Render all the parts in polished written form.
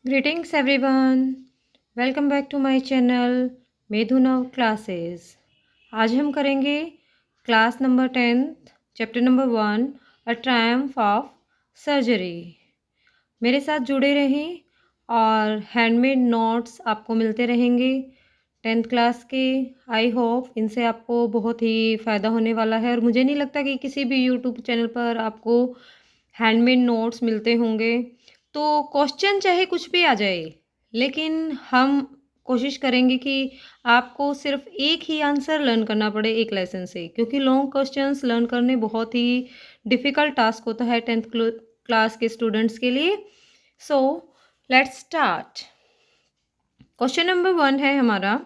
Greetings everyone. Welcome back to my channel मेधुनव classes. आज हम करेंगे class number 10th chapter number 1 a triumph of surgery. मेरे साथ जुड़े रहें और हैंडमेड नोट्स आपको मिलते रहेंगे 10th क्लास के। आई होप इनसे आपको बहुत ही फ़ायदा होने वाला है और मुझे नहीं लगता कि किसी भी यूट्यूब चैनल पर आपको हैंडमेड नोट्स मिलते होंगे। तो क्वेश्चन चाहे कुछ भी आ जाए, लेकिन हम कोशिश करेंगे कि आपको सिर्फ एक ही आंसर लर्न करना पड़े एक लेसन से, क्योंकि लॉन्ग क्वेश्चंस लर्न करने बहुत ही डिफ़िकल्ट टास्क होता है 10th क्लास के स्टूडेंट्स के लिए। So let's start. Question number 1 है हमारा।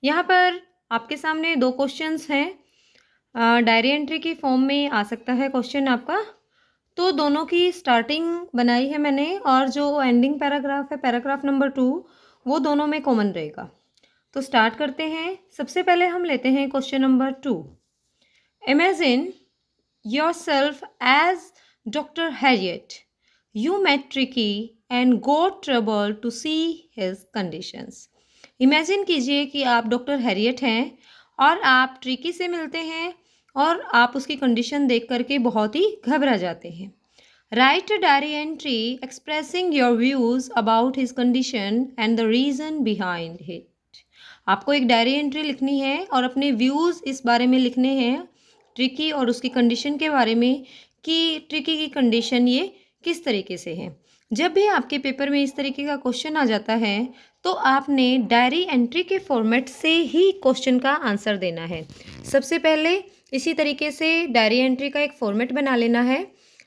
यहाँ पर आपके सामने दो क्वेश्चंस हैं। डायरी एंट्री की फॉर्म में आ सकता है क्वेश्चन आपका। तो दोनों की स्टार्टिंग बनाई है मैंने और जो एंडिंग पैराग्राफ है पैराग्राफ नंबर 2 वो दोनों में कॉमन रहेगा। तो स्टार्ट करते हैं। सबसे पहले हम लेते हैं question number 2। Imagine yourself as Dr. Harriet. You met Tricky and got trouble to see his conditions. Imagine कीजिए कि आप डॉक्टर हैरियट हैं और आप ट्रिकी से मिलते हैं और आप उसकी कंडीशन देख करके बहुत ही घबरा जाते हैं। Right a diary entry expressing your views about his condition and the reason behind it. आपको एक डायरी एंट्री लिखनी है और अपने व्यूज़ इस बारे में लिखने हैं ट्रिकी और उसकी कंडीशन के बारे में कि ट्रिकी की कंडीशन ये किस तरीके से है। जब भी आपके पेपर में इस तरीके का क्वेश्चन आ जाता है तो आपने डायरी एंट्री के फॉर्मेट से ही क्वेश्चन का आंसर देना है। सबसे पहले इसी तरीके से डायरी एंट्री का एक फॉर्मेट बना लेना है।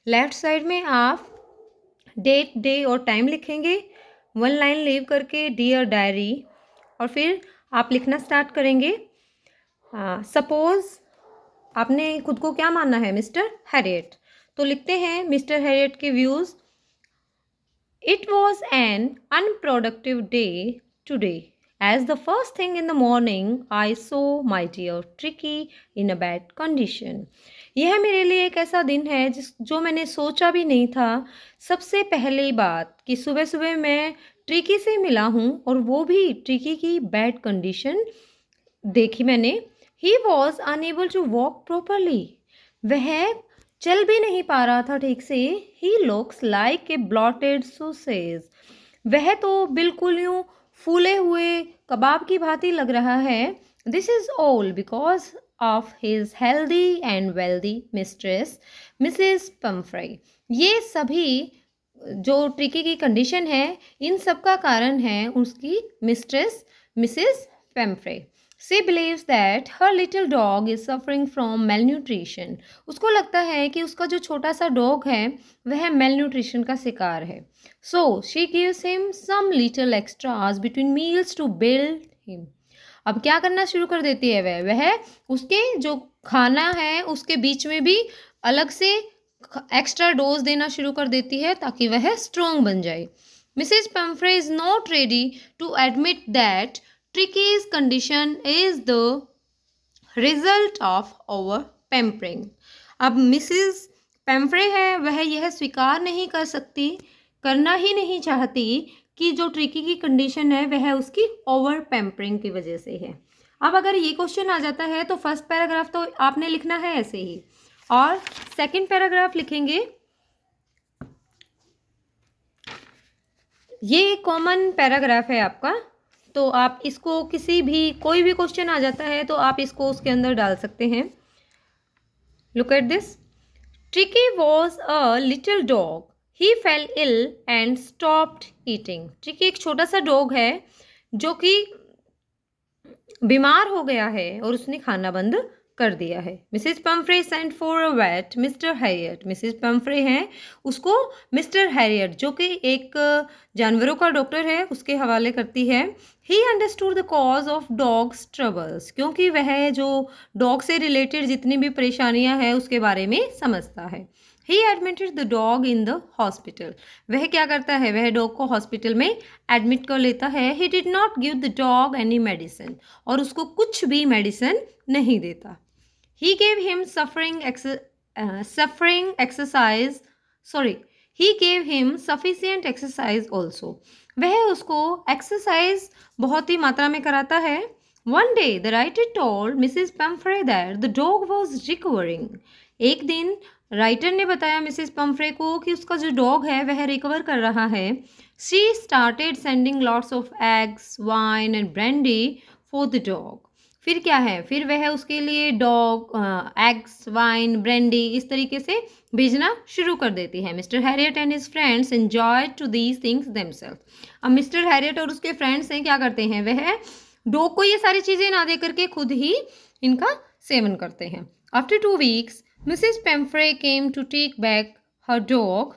लेफ्ट साइड में आप डेट, डे और टाइम लिखेंगे, 1 लाइन लीव करके डियर डायरी, और फिर आप लिखना स्टार्ट करेंगे। सपोज़ आपने खुद को क्या मानना है, मिस्टर हैरियट, तो लिखते हैं मिस्टर हैरियट के व्यूज़। It was an unproductive day today as the first thing in the morning I saw my dear Tricky in a bad condition. यह मेरे लिए एक ऐसा दिन है जो मैंने सोचा भी नहीं था। सबसे पहली बात कि सुबह सुबह मैं ट्रिकी से मिला हूँ और वो भी ट्रिकी की बैड कंडीशन देखी मैंने। He was unable to walk properly. वह चल भी नहीं पा रहा था ठीक से। He looks like a bloated sausage. वह तो बिल्कुल यूं फूले हुए कबाब की भांति लग रहा है। This is all because of his healthy and wealthy mistress Mrs Pomfrey. ये सभी जो ट्रिकी की कंडीशन है इन सब का कारण है उसकी mistress Mrs Pumphrey. She believes that her little dog is suffering from malnutrition. उसको लगता है कि उसका जो छोटा सा डॉग है वह malnutrition का शिकार है। So she gives him some little extras between meals to build him. अब क्या करना शुरू कर देती है वह उसके जो खाना है उसके बीच में भी अलग से एक्स्ट्रा डोज देना शुरू कर देती है ताकि वह स्ट्रॉन्ग बन जाए। Mrs Pumphrey is not ready to admit that Tricky's condition is the result of over pampering. अब मिसेस पेम्फ्रे है वह यह स्वीकार नहीं कर सकती, करना ही नहीं चाहती कि जो ट्रिकी की कंडीशन है वह उसकी ओवर पैम्परिंग की वजह से है। अब अगर ये क्वेश्चन आ जाता है तो फर्स्ट पैराग्राफ तो आपने लिखना है ऐसे ही और सेकंड पैराग्राफ लिखेंगे। ये कॉमन पैराग्राफ है आपका, तो आप इसको किसी भी कोई भी क्वेश्चन आ जाता है तो आप इसको उसके अंदर डाल सकते हैं। Look at this. Tricky was a little dog he fell ill and stopped eating. Tricky एक छोटा सा डॉग है जो कि बीमार हो गया है और उसने खाना बंद कर दिया है। Mrs Pumphrey sent for a vet Mr Herriot. Mrs Pumphrey हैं उसको मिस्टर हैरियट जो कि एक जानवरों का डॉक्टर है उसके हवाले करती है। He understood the cause of dogs troubles, क्योंकि वह जो डॉग से रिलेटेड जितनी भी परेशानियां हैं उसके बारे में समझता है। ही admitted the dog in the hospital. वह क्या करता है, वह डॉग को हॉस्पिटल में एडमिट कर लेता है। He did not give the dog any medicine, और उसको कुछ भी मेडिसिन नहीं देता। He gave him suffering exercise. Sorry. He gave him sufficient exercise also, वह उसको एक्सरसाइज बहुत ही मात्रा में कराता है। One day the writer told Mrs Pomfrey that the dog was recovering, एक दिन राइटर ने बताया मिसिज पम्फ्रे को कि उसका जो डॉग है वह रिकवर कर रहा है। She started sending lots of eggs wine and brandy for the dog, फिर क्या है, फिर वह उसके लिए डॉग एग्स वाइन ब्रांडी इस तरीके से भेजना शुरू कर देती है। Mr Herriot and his friends enjoy to these things themselves, अब मिस्टर हैरियट और उसके फ्रेंड्स हैं क्या करते हैं, वह डॉग को ये सारी चीज़ें ना दे करके खुद ही इनका सेवन करते हैं। After 2 weeks Mrs Pumphrey came to take back her dog,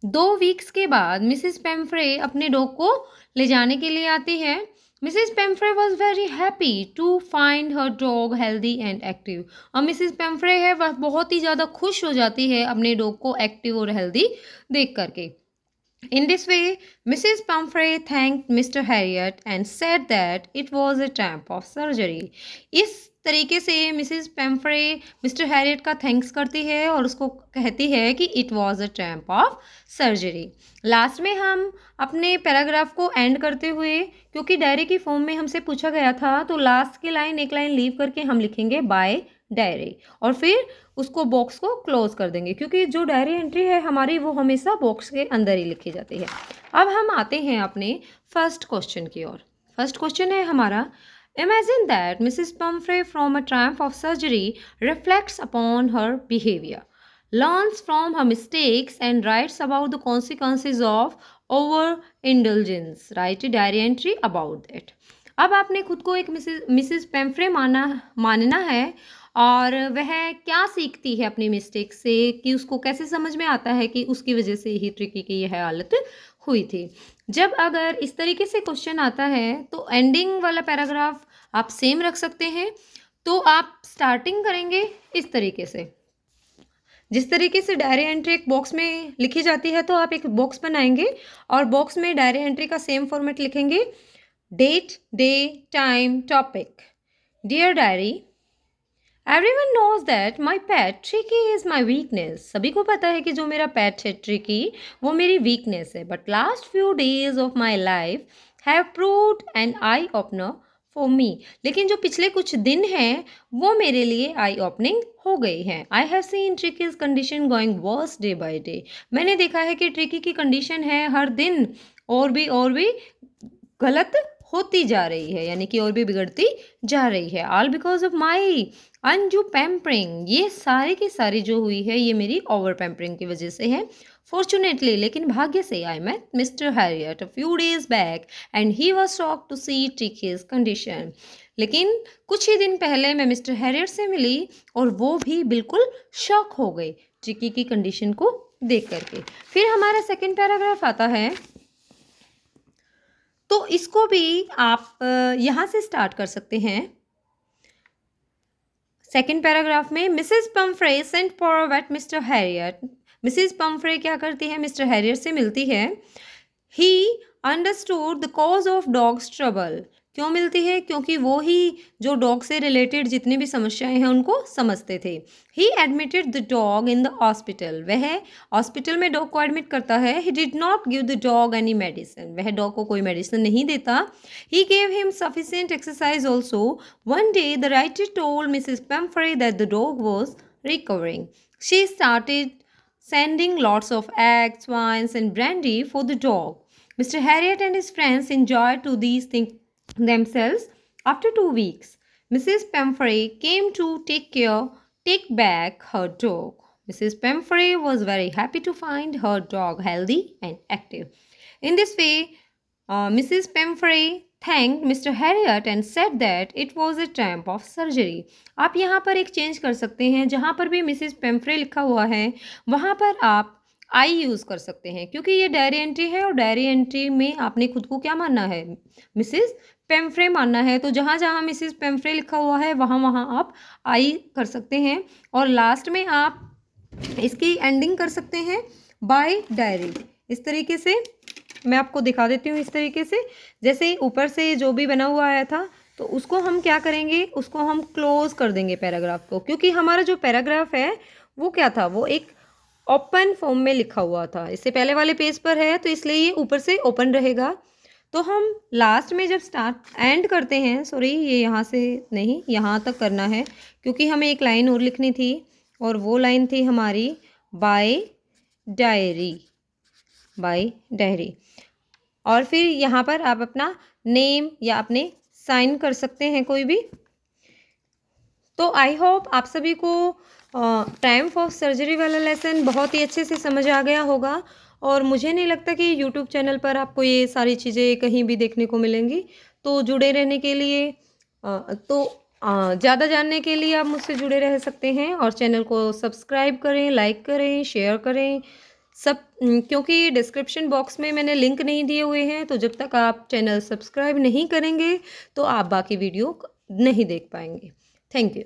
2 weeks के बाद मिसिज पेम्फ्रे अपने डॉग को ले जाने के लिए आती है। Mrs Pumphrey was very happy to find her dog healthy and active, और मिसिज पेम्फ्रे है वह बहुत ही ज़्यादा खुश हो जाती है अपने डॉग को एक्टिव और हेल्दी देख करके। In this way, Mrs. Pumphrey thanked Mr. Harriot and said that it was a type of surgery. इस तरीके से मिसिज पेम्फ्रे मिस्टर हैरियट का थैंक्स करती है और उसको कहती है कि it was a temp of surgery. Last में हम अपने पैराग्राफ को एंड करते हुए, क्योंकि डायरी की फॉर्म में हमसे पूछा गया था, तो लास्ट की लाइन एक लाइन लीव करके हम लिखेंगे बाय डायरी और फिर उसको बॉक्स को क्लोज कर देंगे, क्योंकि जो डायरी एंट्री है हमारी वो हमेशा बॉक्स के अंदर ही लिखी जाती है। अब हम आते हैं अपने फर्स्ट क्वेश्चन की ओर। फर्स्ट क्वेश्चन है हमारा, imagine that Mrs Pomfrey from a triumph of surgery reflects upon her behaviour, learns from her mistakes and writes about the consequences of over-indulgence. Write a diary entry about that. अब आपने खुद को एक Mrs पेम्फ्रे मानना है और वह क्या सीखती है अपनी मिस्टेक से, कि उसको कैसे समझ में आता है कि उसकी वजह से ही ट्रिकी की यह हालत हुई थी। जब अगर इस तरीके से क्वेश्चन आता है तो एंडिंग वाला पैराग्राफ आप सेम रख सकते हैं। तो आप स्टार्टिंग करेंगे इस तरीके से, जिस तरीके से डायरी एंट्री एक बॉक्स में लिखी जाती है तो आप एक बॉक्स बनाएंगे और बॉक्स में डायरी एंट्री का सेम फॉर्मेट लिखेंगे। Date, day, time, topic. Dear diary, everyone knows that my pet Tricky is my weakness, सभी को पता है कि जो मेरा पेट है ट्रिकी वो मेरी वीकनेस है। But last few days of my life have proved an eye opener for me, लेकिन जो पिछले कुछ दिन हैं वो मेरे लिए आई ओपनिंग हो गई हैं। I have seen tricky's condition going worse day by day, मैंने देखा है कि ट्रिकी की कंडीशन है हर दिन और भी गलत होती जा रही है, यानी कि और भी बिगड़ती जा रही है। All because of my undue pampering, ये सारी की सारी जो हुई है ये मेरी ओवर पैम्परिंग की वजह से है। फॉर्चुनेटली, लेकिन भाग्य से, I met mister Harriet a few days back and he was shocked to see tricky's condition, लेकिन कुछ ही दिन पहले मैं मिस्टर हैरियट से मिली और वो भी बिल्कुल शॉक हो गई ट्रिकी की कंडीशन को देख करके। फिर हमारा सेकेंड पैराग्राफ आता है, तो इसको भी आप यहाँ से स्टार्ट कर सकते हैं। सेकेंड पैराग्राफ में Mrs Pumphrey sent for wait Mr Herriot, Mrs Pomfrey क्या करती है, मिस्टर हैरियट से मिलती है। He understood the cause of dogs trouble, क्यों मिलती है, क्योंकि वो ही जो डॉग से रिलेटेड जितनी भी समस्याएं हैं उनको समझते थे। He admitted the dog in the hospital, वह हॉस्पिटल में डॉग को एडमिट करता है। He did not give the dog any medicine, वह डॉग को कोई मेडिसिन नहीं देता। He gave him sufficient exercise also. One day the writer told Mrs Pumphrey that the dog was recovering. She started sending lots of eggs, wines and brandy for the dog. Mr. Harriot and his friends enjoyed to these things themselves. After 2 weeks, Mrs. Pamphray came to take back her dog. Mrs. Pamphray was very happy to find her dog healthy and active. In this way, Mrs. Pamphray thanked Mr. Harriot and said that it was a type of surgery. आप यहाँ पर एक change कर सकते हैं, जहाँ पर भी मिसिस पेम्फ्रे लिखा हुआ है वहाँ पर आप आई यूज़ कर सकते हैं, क्योंकि ये डायरी एंट्री है और डायरी एंट्री में आपने खुद को क्या मानना है, मिसिस पेम्फ्रे मानना है। तो जहाँ जहाँ मिसिस पेम्फ्रे लिखा हुआ है वहाँ वहाँ आप आई कर सकते हैं और लास्ट में आप इसकी एंडिंग कर सकते हैं बाय डायरी। इस तरीके से मैं आपको दिखा देती हूँ, इस तरीके से जैसे ऊपर से जो भी बना हुआ आया था तो उसको हम क्या करेंगे, उसको हम क्लोज कर देंगे पैराग्राफ को, क्योंकि हमारा जो पैराग्राफ है वो क्या था, वो एक ओपन फॉर्म में लिखा हुआ था। इससे पहले वाले पेज पर है तो इसलिए ये ऊपर से ओपन रहेगा। तो हम लास्ट में जब स्टार्ट एंड करते हैं, सॉरी ये यहाँ से नहीं, यहाँ तक करना है क्योंकि हमें एक लाइन और लिखनी थी, और वो लाइन थी हमारी बाय डायरी, बाय डायरी। और फिर यहाँ पर आप अपना नेम या अपने साइन कर सकते हैं कोई भी। तो आई होप आप सभी को ट्रायम्फ ऑफ सर्जरी वाला लेसन बहुत ही अच्छे से समझ आ गया होगा, और मुझे नहीं लगता कि यूट्यूब चैनल पर आपको ये सारी चीज़ें कहीं भी देखने को मिलेंगी। तो जुड़े रहने के लिए ज़्यादा जानने के लिए आप मुझसे जुड़े रह सकते हैं, और चैनल को सब्सक्राइब करें, लाइक करें, शेयर करें सब, क्योंकि डिस्क्रिप्शन बॉक्स में मैंने लिंक नहीं दिए हुए हैं, तो जब तक आप चैनल सब्सक्राइब नहीं करेंगे तो आप बाकी वीडियो नहीं देख पाएंगे। Thank you.